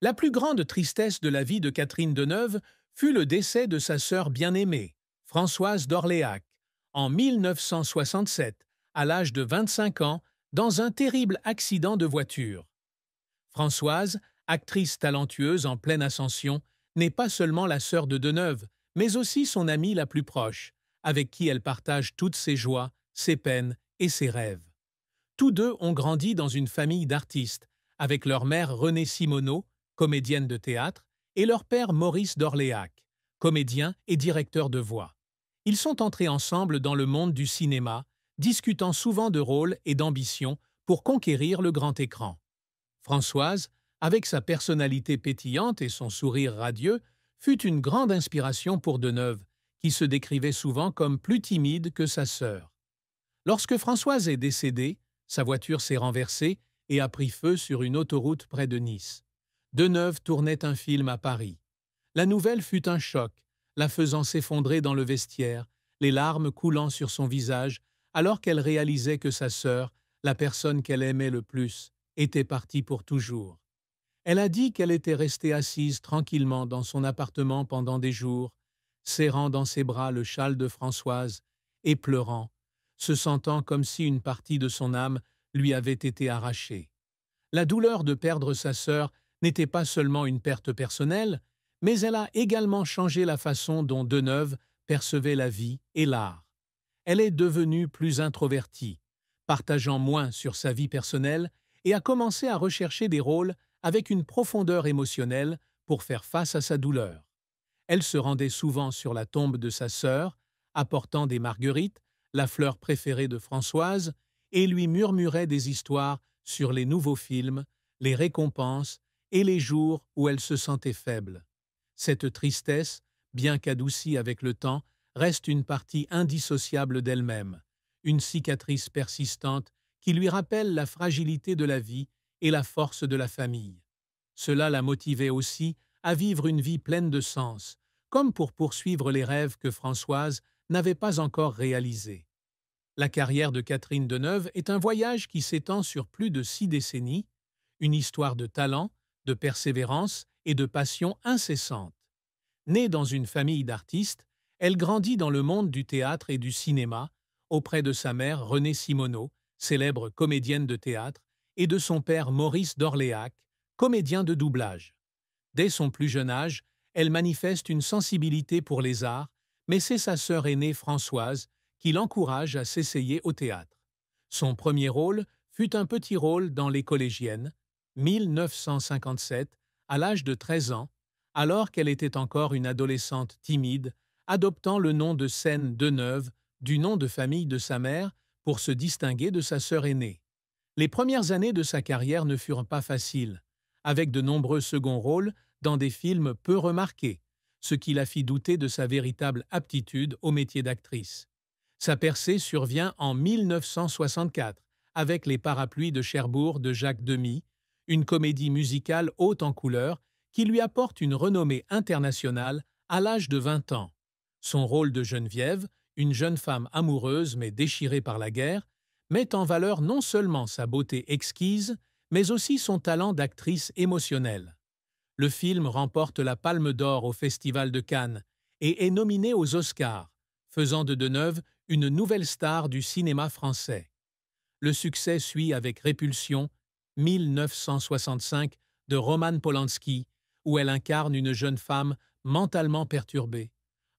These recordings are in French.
La plus grande tristesse de la vie de Catherine Deneuve fut le décès de sa sœur bien-aimée, Françoise d'Orléac, en 1967, à l'âge de 25 ans, dans un terrible accident de voiture. Françoise, actrice talentueuse en pleine ascension, n'est pas seulement la sœur de Deneuve, mais aussi son amie la plus proche, avec qui elle partage toutes ses joies, ses peines et ses rêves. Tous deux ont grandi dans une famille d'artistes, avec leur mère Renée Simoneau, comédienne de théâtre, et leur père Maurice d'Orléac, comédien et directeur de voix. Ils sont entrés ensemble dans le monde du cinéma, discutant souvent de rôles et d'ambitions pour conquérir le grand écran. Françoise, avec sa personnalité pétillante et son sourire radieux, fut une grande inspiration pour Deneuve, qui se décrivait souvent comme plus timide que sa sœur. Lorsque Françoise est décédée, sa voiture s'est renversée et a pris feu sur une autoroute près de Nice. Deneuve tournait un film à Paris. La nouvelle fut un choc, la faisant s'effondrer dans le vestiaire, les larmes coulant sur son visage, alors qu'elle réalisait que sa sœur, la personne qu'elle aimait le plus, était partie pour toujours. Elle a dit qu'elle était restée assise tranquillement dans son appartement pendant des jours, serrant dans ses bras le châle de Françoise et pleurant, se sentant comme si une partie de son âme lui avait été arrachée. La douleur de perdre sa sœur n'était pas seulement une perte personnelle, mais elle a également changé la façon dont Deneuve percevait la vie et l'art. Elle est devenue plus introvertie, partageant moins sur sa vie personnelle et a commencé à rechercher des rôles avec une profondeur émotionnelle pour faire face à sa douleur. Elle se rendait souvent sur la tombe de sa sœur, apportant des marguerites, la fleur préférée de Françoise, et lui murmurait des histoires sur les nouveaux films, les récompenses et les jours où elle se sentait faible. Cette tristesse, bien qu'adoucie avec le temps, reste une partie indissociable d'elle-même, une cicatrice persistante qui lui rappelle la fragilité de la vie et la force de la famille. Cela la motivait aussi à vivre une vie pleine de sens, comme pour poursuivre les rêves que Françoise n'avait pas encore réalisés. La carrière de Catherine Deneuve est un voyage qui s'étend sur plus de 6 décennies, une histoire de talent, de persévérance et de passion incessante. Née dans une famille d'artistes, elle grandit dans le monde du théâtre et du cinéma, auprès de sa mère Renée Simoneau, célèbre comédienne de théâtre, et de son père Maurice d'Orléac, comédien de doublage. Dès son plus jeune âge, elle manifeste une sensibilité pour les arts, mais c'est sa sœur aînée Françoise qui l'encourage à s'essayer au théâtre. Son premier rôle fut un petit rôle dans Les Collégiennes, 1957, à l'âge de 13 ans, alors qu'elle était encore une adolescente timide, adoptant le nom de Seine Deneuve, du nom de famille de sa mère, pour se distinguer de sa sœur aînée. Les premières années de sa carrière ne furent pas faciles, avec de nombreux seconds rôles dans des films peu remarqués, ce qui la fit douter de sa véritable aptitude au métier d'actrice. Sa percée survient en 1964 avec Les Parapluies de Cherbourg de Jacques Demy, une comédie musicale haute en couleurs qui lui apporte une renommée internationale à l'âge de 20 ans. Son rôle de Geneviève, une jeune femme amoureuse mais déchirée par la guerre, met en valeur non seulement sa beauté exquise, mais aussi son talent d'actrice émotionnelle. Le film remporte la Palme d'Or au Festival de Cannes et est nominé aux Oscars, faisant de Deneuve une nouvelle star du cinéma français. Le succès suit avec Répulsion, 1965, de Roman Polanski, où elle incarne une jeune femme mentalement perturbée,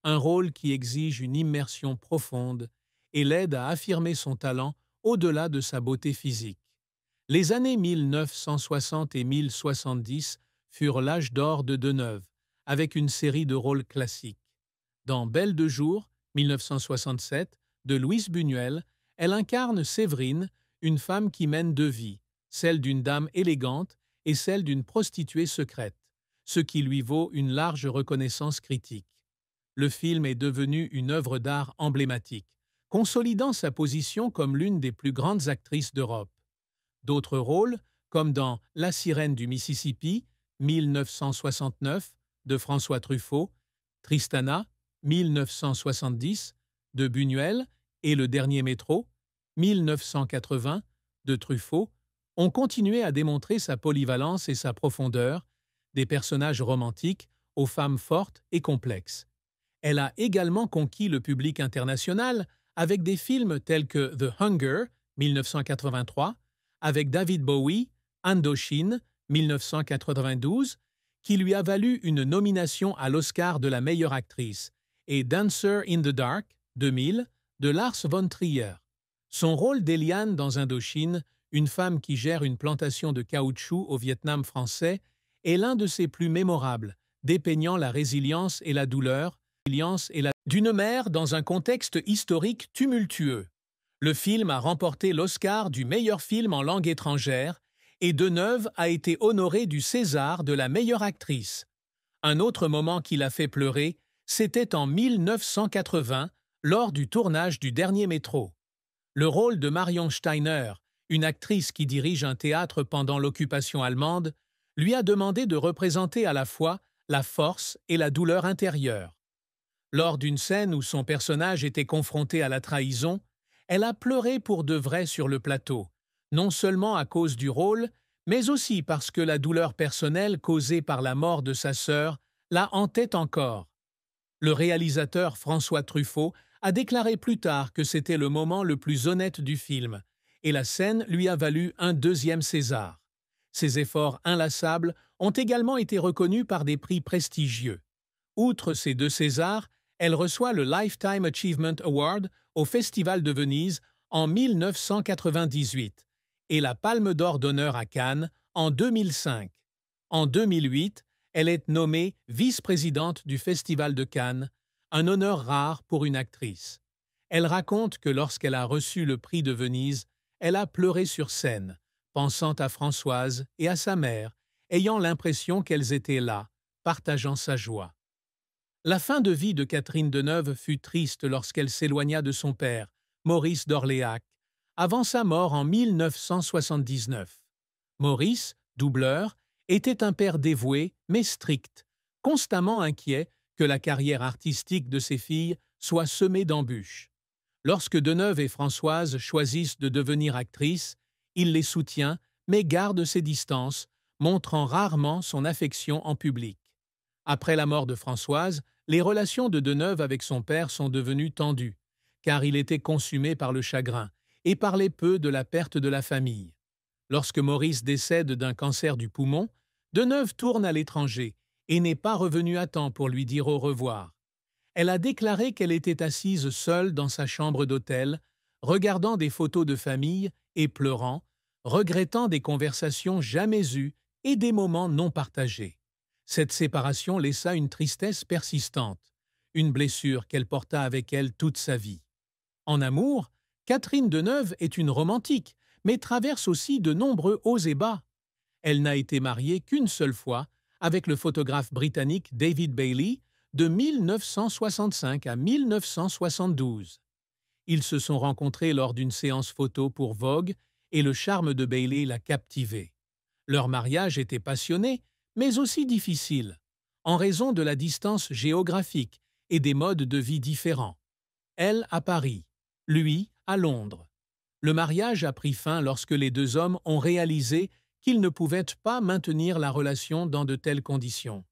un rôle qui exige une immersion profonde et l'aide à affirmer son talent au-delà de sa beauté physique. Les années 1960 et 1070 furent l'âge d'or de Deneuve, avec une série de rôles classiques. Dans Belle de jour, 1967, de Louise Buñuel, elle incarne Séverine, une femme qui mène deux vies, celle d'une dame élégante et celle d'une prostituée secrète, ce qui lui vaut une large reconnaissance critique. Le film est devenu une œuvre d'art emblématique, consolidant sa position comme l'une des plus grandes actrices d'Europe. D'autres rôles, comme dans La sirène du Mississippi, 1969, de François Truffaut, Tristana, 1970, de Buñuel, et Le dernier métro, 1980, de Truffaut, ont continué à démontrer sa polyvalence et sa profondeur, des personnages romantiques aux femmes fortes et complexes. Elle a également conquis le public international avec des films tels que The Hunger, 1983, avec David Bowie, Indochine, 1992, qui lui a valu une nomination à l'Oscar de la meilleure actrice, et Dancer in the Dark, 2000, de Lars von Trier. Son rôle d'Eliane dans Indochine, une femme qui gère une plantation de caoutchouc au Vietnam français, est l'un de ses plus mémorables, dépeignant la résilience et la douleur d'une mère dans un contexte historique tumultueux. Le film a remporté l'Oscar du meilleur film en langue étrangère et Deneuve a été honorée du César de la meilleure actrice. Un autre moment qui l'a fait pleurer, c'était en 1980, lors du tournage du dernier Métro. Le rôle de Marion Steiner, une actrice qui dirige un théâtre pendant l'occupation allemande, lui a demandé de représenter à la fois la force et la douleur intérieure. Lors d'une scène où son personnage était confronté à la trahison, elle a pleuré pour de vrai sur le plateau, non seulement à cause du rôle, mais aussi parce que la douleur personnelle causée par la mort de sa sœur la hantait encore. Le réalisateur François Truffaut a déclaré plus tard que c'était le moment le plus honnête du film, et la scène lui a valu un deuxième César. Ses efforts inlassables ont également été reconnus par des prix prestigieux. Outre ces deux Césars, elle reçoit le Lifetime Achievement Award au Festival de Venise en 1998 et la Palme d'Or d'honneur à Cannes en 2005. En 2008, elle est nommée vice-présidente du Festival de Cannes, un honneur rare pour une actrice. Elle raconte que lorsqu'elle a reçu le prix de Venise, elle a pleuré sur scène, pensant à Françoise et à sa mère, ayant l'impression qu'elles étaient là, partageant sa joie. La fin de vie de Catherine Deneuve fut triste lorsqu'elle s'éloigna de son père, Maurice d'Orléac, avant sa mort en 1979. Maurice, doubleur, était un père dévoué mais strict, constamment inquiet que la carrière artistique de ses filles soit semée d'embûches. Lorsque Deneuve et Françoise choisissent de devenir actrices, il les soutient mais garde ses distances, montrant rarement son affection en public. Après la mort de Françoise, les relations de Deneuve avec son père sont devenues tendues, car il était consumé par le chagrin et parlait peu de la perte de la famille. Lorsque Maurice décède d'un cancer du poumon, Deneuve tourne à l'étranger et n'est pas revenue à temps pour lui dire au revoir. Elle a déclaré qu'elle était assise seule dans sa chambre d'hôtel, regardant des photos de famille et pleurant, regrettant des conversations jamais eues et des moments non partagés. Cette séparation laissa une tristesse persistante, une blessure qu'elle porta avec elle toute sa vie. En amour, Catherine Deneuve est une romantique, mais traverse aussi de nombreux hauts et bas. Elle n'a été mariée qu'une seule fois, avec le photographe britannique David Bailey, de 1965 à 1972. Ils se sont rencontrés lors d'une séance photo pour Vogue et le charme de Bailey l'a captivé. Leur mariage était passionné, mais aussi difficile, en raison de la distance géographique et des modes de vie différents. Elle à Paris, lui à Londres. Le mariage a pris fin lorsque les deux hommes ont réalisé qu'ils ne pouvaient pas maintenir la relation dans de telles conditions.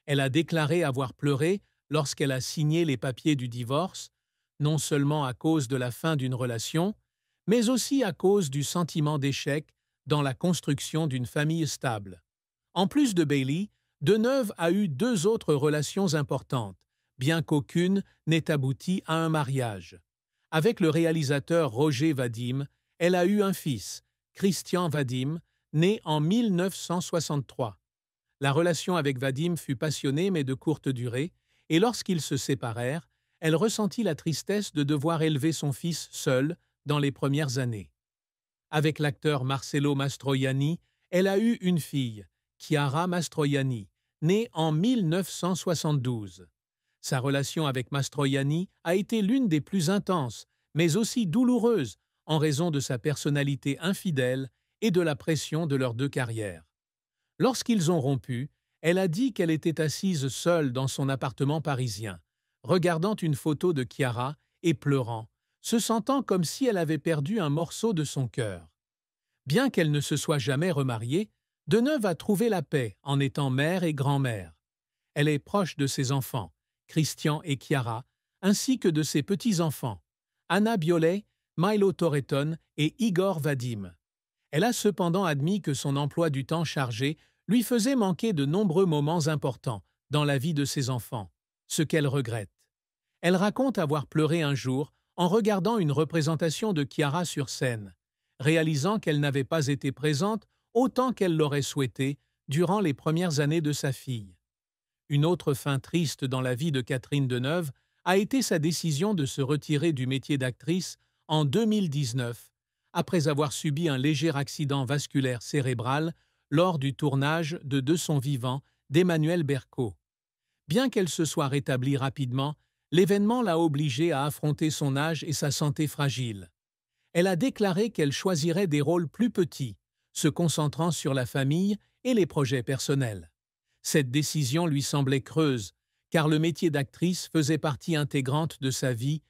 Elle a déclaré avoir pleuré lorsqu'elle a signé les papiers du divorce, non seulement à cause de la fin d'une relation, mais aussi à cause du sentiment d'échec dans la construction d'une famille stable. En plus de Bailey, Deneuve a eu deux autres relations importantes, bien qu'aucune n'ait abouti à un mariage. Avec le réalisateur Roger Vadim, elle a eu un fils, Christian Vadim, né en 1963. La relation avec Vadim fut passionnée mais de courte durée, et lorsqu'ils se séparèrent, elle ressentit la tristesse de devoir élever son fils seule dans les premières années. Avec l'acteur Marcello Mastroianni, elle a eu une fille, Chiara Mastroianni, née en 1972. Sa relation avec Mastroianni a été l'une des plus intenses, mais aussi douloureuse, en raison de sa personnalité infidèle et de la pression de leurs deux carrières. Lorsqu'ils ont rompu, elle a dit qu'elle était assise seule dans son appartement parisien, regardant une photo de Chiara et pleurant, se sentant comme si elle avait perdu un morceau de son cœur. Bien qu'elle ne se soit jamais remariée, Deneuve a trouvé la paix en étant mère et grand-mère. Elle est proche de ses enfants, Christian et Chiara, ainsi que de ses petits-enfants, Anna Biolay, Milo Torreton et Igor Vadim. Elle a cependant admis que son emploi du temps chargé lui faisait manquer de nombreux moments importants dans la vie de ses enfants, ce qu'elle regrette. Elle raconte avoir pleuré un jour en regardant une représentation de Chiara sur scène, réalisant qu'elle n'avait pas été présente autant qu'elle l'aurait souhaité durant les premières années de sa fille. Une autre fin triste dans la vie de Catherine Deneuve a été sa décision de se retirer du métier d'actrice en 2019, après avoir subi un léger accident vasculaire cérébral lors du tournage De son vivant d'Emmanuel Berco. Bien qu'elle se soit rétablie rapidement, l'événement l'a obligée à affronter son âge et sa santé fragile. Elle a déclaré qu'elle choisirait des rôles plus petits, se concentrant sur la famille et les projets personnels. Cette décision lui semblait creuse, car le métier d'actrice faisait partie intégrante de sa vie